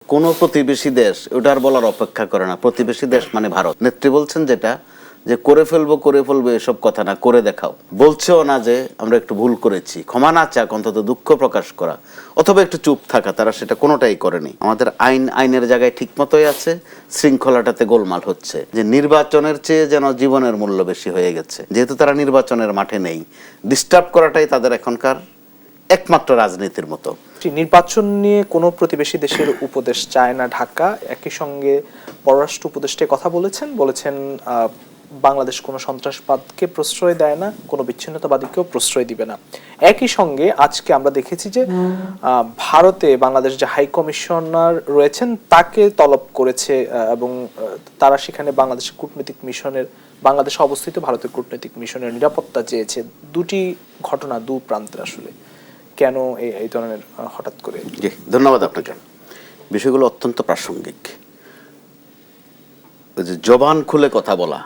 কোন প্রতিবেশী দেশ ওটার বলার অপেক্ষা করে না। প্রতিবেশী দেশ মানে ভারত। নেত্রী বলছেন যেটা, যে করে ফেলবো এসব কথা না, করে দেখাও। বলছেও না যে আমরা একটু ভুল করেছি, ক্ষমা না চাক, অন্তত দুঃখ প্রকাশ করা অথবা একটু চুপ থাকা, তারা সেটা কোনোটাই করেনি। আমাদের আইনের জায়গায় ঠিক মতোই আছে, শৃঙ্খলাটাতে গোলমাল হচ্ছে। যে নির্বাচনের চেয়ে যেন জীবনের মূল্য বেশি হয়ে গেছে। যেহেতু তারা নির্বাচনের মাঠে নেই, ডিস্টার্ব করাটাই তাদের এখনকার একমাত্র রাজনীতির মতো। নির্বাচন নিয়ে কোনো প্রতিবেশী দেশের উপদেশ চায় না ঢাকা। একই সঙ্গে পররাষ্ট্র উপদেষ্টা কথা বলেছেন বাংলাদেশ কোনো সন্ত্রাসবাদকে প্রশ্রয় দেয় না, কোনো বিচ্ছিন্নতাবাদীকেও প্রশ্রয় দিবে না। একই সঙ্গে আজকে আমরা দেখেছি যে ভারতে বাংলাদেশ যে হাই কমিশনার রয়েছেন তাকে তলব করেছে এবং তারা সেখানে বাংলাদেশের কূটনৈতিক মিশনের, বাংলাদেশে অবস্থিত ভারতের কূটনৈতিক মিশনের নিরাপত্তা চেয়েছে। দুটি ঘটনা দু প্রান্তে আসলে কেন এই ধরনের হঠাৎ করে? জি, ধন্যবাদ আপনাকে। বিষয়গুলো অত্যন্ত প্রাসঙ্গিক। ওই যে জবান খুলে কথা বলা,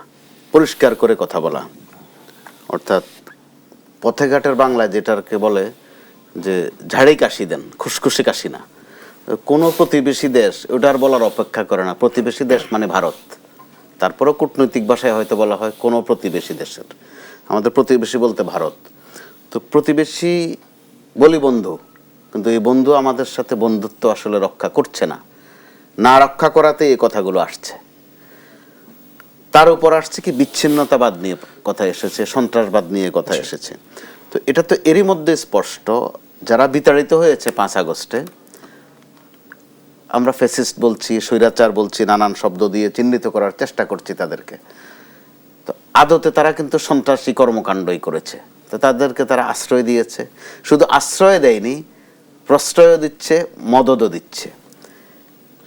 পরিষ্কার করে কথা বলা, অর্থাৎ পথে ঘাটের বাংলায় যেটাকে বলে যে ঝাড়ি কাশি দেন, খুশখুশি কাশি না। কোনো প্রতিবেশী দেশ ওটার বলার অপেক্ষা করে না। প্রতিবেশী দেশ মানে ভারত। তারপরেও কূটনৈতিক ভাষায় হয়তো বলা হয় কোনো প্রতিবেশী দেশের। আমাদের প্রতিবেশী বলতে ভারত। তো প্রতিবেশী বলি বন্ধু, কিন্তু এই বন্ধু আমাদের সাথে বন্ধুত্ব আসলে রক্ষা করছে না, না রক্ষা করাতে এই কথাগুলো আসছে। তার উপর আসছে কি বিচ্ছিন্নতাবাদ নিয়ে কথা এসেছে, সন্ত্রাসবাদ নিয়ে কথা এসেছে। তো এটা তো এরই মধ্যে স্পষ্ট, যারা বিতাড়িত হয়েছে 5 আগস্টে, আমরা ফ্যাসিস্ট বলছি, স্বৈরাচার বলছি, নানান শব্দ দিয়ে চিহ্নিত করার চেষ্টা করছি তাদেরকে। তো আদতে তারা কিন্তু সন্ত্রাসী কর্মকাণ্ডই করেছে। তো তাদেরকে তারা আশ্রয় দিয়েছে, শুধু আশ্রয় দেয়নি, প্রশ্রয় দিচ্ছে, মদতও দিচ্ছে।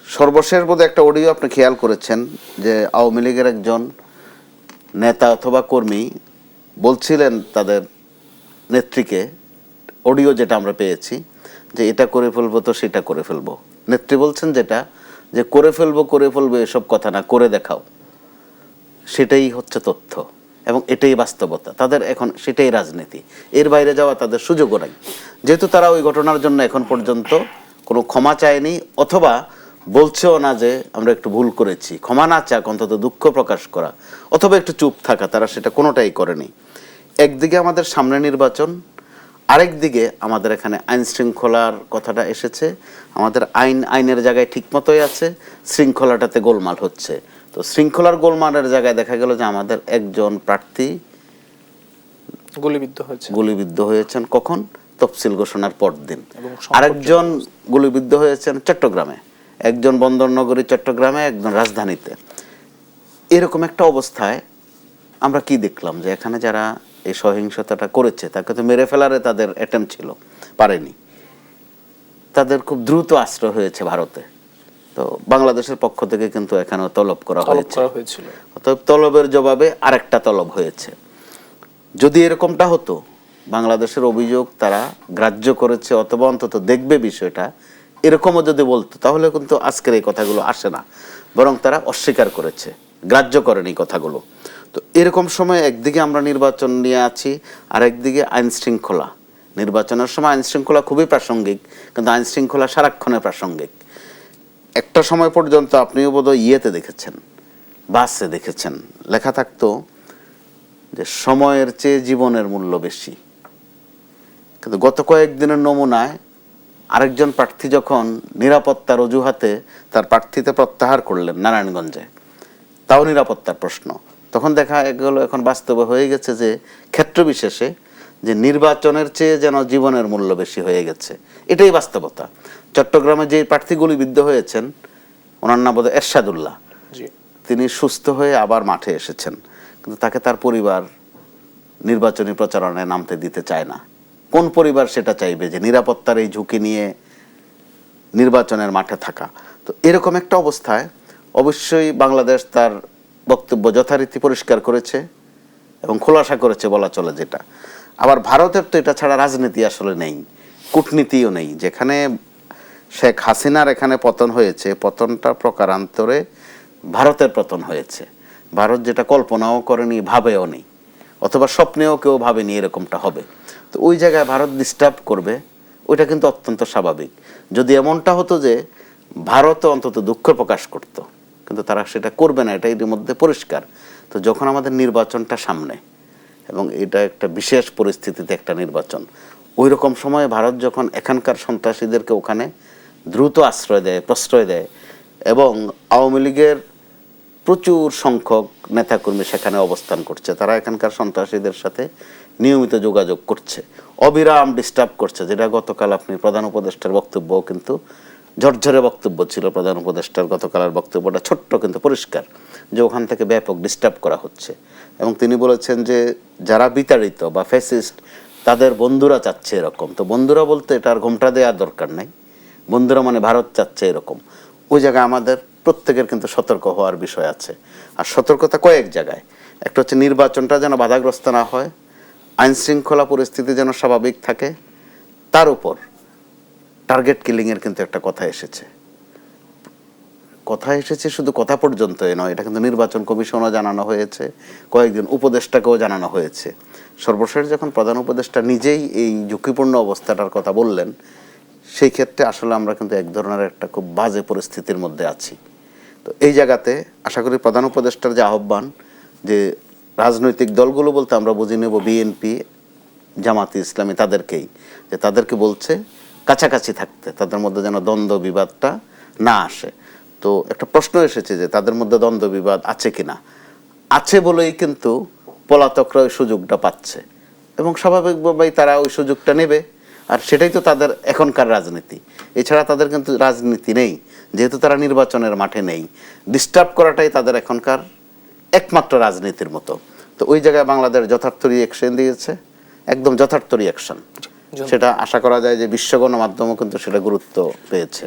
সর্বশেষ বোধ একটা অডিও আপনি খেয়াল করেছেন যে আওয়ামী লীগের একজন নেতা অথবা কর্মী বলছিলেন তাদের নেত্রীকে, অডিও যেটা আমরা পেয়েছি, যে এটা করে ফেলবো তো সেটা করে ফেলবো। নেত্রী বলছেন যেটা, যে করে ফেলবো এসব কথা না, করে দেখাও। সেটাই হচ্ছে তথ্য এবং এটাই বাস্তবতা। তাদের এখন সেটাই রাজনীতি, এর বাইরে যাওয়া তাদের সুযোগও নাই। যেহেতু তারা ওই ঘটনার জন্য এখন পর্যন্ত কোনো ক্ষমা চায়নি, অথবা বলছেও না যে আমরা একটু ভুল করেছি, ক্ষমা না চাক, অন্তত দুঃখ প্রকাশ করা অথবা একটু চুপ থাকা, তারা সেটা কোনোটাই করেনি। একদিকে আমাদের সামনে নির্বাচন, আরেক দিকে আমাদের এখানে আইন শৃঙ্খলার কথাটা এসেছে। আমাদের আইনের জায়গায় ঠিক মতোই আছে, শৃঙ্খলাটাতে গোলমাল হচ্ছে। তো শৃঙ্খলার গোলমালের জায়গায় দেখা গেল যে আমাদের একজন প্রার্থী গুলিবিদ্ধ হয়েছেন। কখন? তফসিল ঘোষণার পরদিন। আরেকজন গুলিবিদ্ধ হয়েছেন চট্টগ্রামে, একজন বন্দরনগরী চট্টগ্রামে, একজন রাজধানীতে। এরকম একটা অবস্থায় আমরা কি দেখলাম, যে এখানে যারা এই সহিংসতাটা করেছে তাকে তো মেরে ফেলারে তাদের অ্যাটেম্প ছিল, পারেনি। তাদের খুব দ্রুত আশ্রয় হয়েছে ভারতে। তো বাংলাদেশের পক্ষ থেকে কিন্তু এখানেও তলব করা হয়েছিল। অতএব তলবের জবাবে আরেকটা তলব হয়েছে। যদি এরকমটা হতো, বাংলাদেশের অভিযোগ তারা গ্রাহ্য করেছে অথবা অন্তত দেখবে বিষয়টা, এরকমও যদি বলতো, তাহলে কিন্তু আজকের এই কথাগুলো আসে না, বরং তারা অস্বীকার করেছে, গ্রাহ্য করেনি কথাগুলো। তো এরকম সময় একদিকে আমরা নির্বাচন নিয়ে আছি, আর একদিকে আইন শৃঙ্খলা। নির্বাচনের সময় আইন শৃঙ্খলা খুবই প্রাসঙ্গিক, কিন্তু আইন শৃঙ্খলা সারাক্ষণে প্রাসঙ্গিক। একটা সময় পর্যন্ত আপনিও বোধহয় ইয়েতে দেখেছেন, বাসে দেখেছেন, লেখা থাকতো যে সময়ের চেয়ে জীবনের মূল্য বেশি। কিন্তু গত কয়েকদিনের নমুনায় আরেকজন প্রার্থী যখন নিরাপত্তার অজুহাতে তার প্রার্থীতে প্রত্যাহার করলেন নারায়ণগঞ্জে, তাও নিরাপত্তার প্রশ্ন, তখন দেখা গেল এখন বাস্তবে হয়ে গেছে যে ক্ষেত্র বিশেষে যে নির্বাচনের চেয়ে যেন জীবনের মূল্য বেশি হয়ে গেছে। এটাই বাস্তবতা। চট্টগ্রামে যে প্রার্থী গুলিবিদ্ধ হয়েছেন, ওনার নাম বোধহয় এরশাদুল্লাহ, তিনি সুস্থ হয়ে আবার মাঠে এসেছেন, কিন্তু তাকে তার পরিবার নির্বাচনী প্রচারণায় নামতে দিতে চায় না। কোন পরিবার সেটা চাইবে যে নিরাপত্তার এই ঝুঁকি নিয়ে নির্বাচনের মাঠে থাকা? তো এরকম একটা অবস্থায় অবশ্যই বাংলাদেশ তার বক্তব্য যথারীতি পরিষ্কার করেছে এবং খোলাসা করেছে বলা চলে। যেটা আবার ভারতের তো এটা ছাড়া রাজনীতি আসলে নেই, কূটনীতিও নেই। যেখানে শেখ হাসিনার এখানে পতন হয়েছে, পতনটা প্রকারান্তরে ভারতের পতন হয়েছে। ভারত যেটা কল্পনাও করেনি, ভাবেও নেই, অথবা স্বপ্নেও কেউ ভাবেনি এরকমটা হবে। তো ওই জায়গায় ভারত ডিস্টার্ব করবে, ওইটা কিন্তু অত্যন্ত স্বাভাবিক। যদি এমনটা হতো যে ভারতও অন্তত দুঃখ প্রকাশ করত, কিন্তু তারা সেটা করবে না, এটা এর মধ্যে পরিষ্কার। তো যখন আমাদের নির্বাচনটা সামনে এবং এটা একটা বিশেষ পরিস্থিতিতে একটা নির্বাচন, ওই রকম সময়ে ভারত যখন এখানকার সন্ত্রাসীদেরকে ওখানে দ্রুত আশ্রয় দেয়, প্রশ্রয় দেয়, এবং আওয়ামী লীগের প্রচুর সংখ্যক নেতাকর্মী সেখানে অবস্থান করছে, তারা এখানকার সন্ত্রাসীদের সাথে নিয়মিত যোগাযোগ করছে, অবিরাম ডিস্টার্ব করছে, যেটা গতকাল আপনি প্রধান উপদেষ্টার বক্তব্যও কিন্তু ঝরঝরে বক্তব্য ছিল। প্রধান উপদেষ্টার গতকালের বক্তব্যটা ছোট্ট কিন্তু পরিষ্কার, যে ওখান থেকে ব্যাপক ডিস্টার্ব করা হচ্ছে। এবং তিনি বলেছেন যে যারা বিতাড়িত বা ফ্যাসিস্ট তাদের বন্ধুরা চাচ্ছে এরকম। তো বন্ধুরা বলতে এটা আর ঘোমটা দেওয়ার দরকার নাই, বন্ধুরা মানে ভারত চাচ্ছে এরকম। ওই জায়গায় আমাদের প্রত্যেকের কিন্তু সতর্ক হওয়ার বিষয় আছে। আর সতর্কতা কয়েক জায়গায়, একটা হচ্ছে নির্বাচনটা যেন বাধাগ্রস্ত না হয়, আইন শৃঙ্খলা পরিস্থিতি যেন স্বাভাবিক থাকে, তার উপর টার্গেট কিলিংয়ের কিন্তু একটা কথা এসেছে। কথা এসেছে শুধু কথা পর্যন্তই নয়, এটা কিন্তু নির্বাচন কমিশনও জানানো হয়েছে, কয়েকজন উপদেষ্টাকেও জানানো হয়েছে। সর্বশেষ যখন প্রধান উপদেষ্টা নিজেই এই ঝুঁকিপূর্ণ অবস্থাটার কথা বললেন, সেই ক্ষেত্রে আসলে আমরা কিন্তু এক ধরনের একটা খুব বাজে পরিস্থিতির মধ্যে আছি। তো এই জায়গাতে আশা করি প্রধান উপদেষ্টার যে আহ্বান, যে রাজনৈতিক দলগুলো বলতে আমরা বুঝে নেব বিএনপি, জামাতে ইসলামী, তাদেরকেই, যে তাদেরকে বলছে কাছাকাছি থাকতে, তাদের মধ্যে যেন দ্বন্দ্ব বিবাদটা না আসে। তো একটা প্রশ্ন এসেছে যে তাদের মধ্যে দ্বন্দ্ব বিবাদ আছে কিনা, আছে বলেই কিন্তু পলাতকরা ওই সুযোগটা পাচ্ছে, এবং স্বাভাবিকভাবেই তারা ওই সুযোগটা নেবে। আর সেটাই তো তাদের এখনকার রাজনীতি, এছাড়া তাদের কিন্তু রাজনীতি নেই, যেহেতু তারা নির্বাচনের মাঠে নেই। ডিস্টার্ব করাটাই তাদের এখনকার একমাত্র রাজনীতির মতো। তো ওই জায়গায় বাংলাদেশ যথার্থ রিয়েকশন দিয়েছে, একদম যথার্থ রিয়েকশন। সেটা আশা করা যায় যে বিশ্ব গণমাধ্যমও কিন্তু সেটা গুরুত্ব পেয়েছে।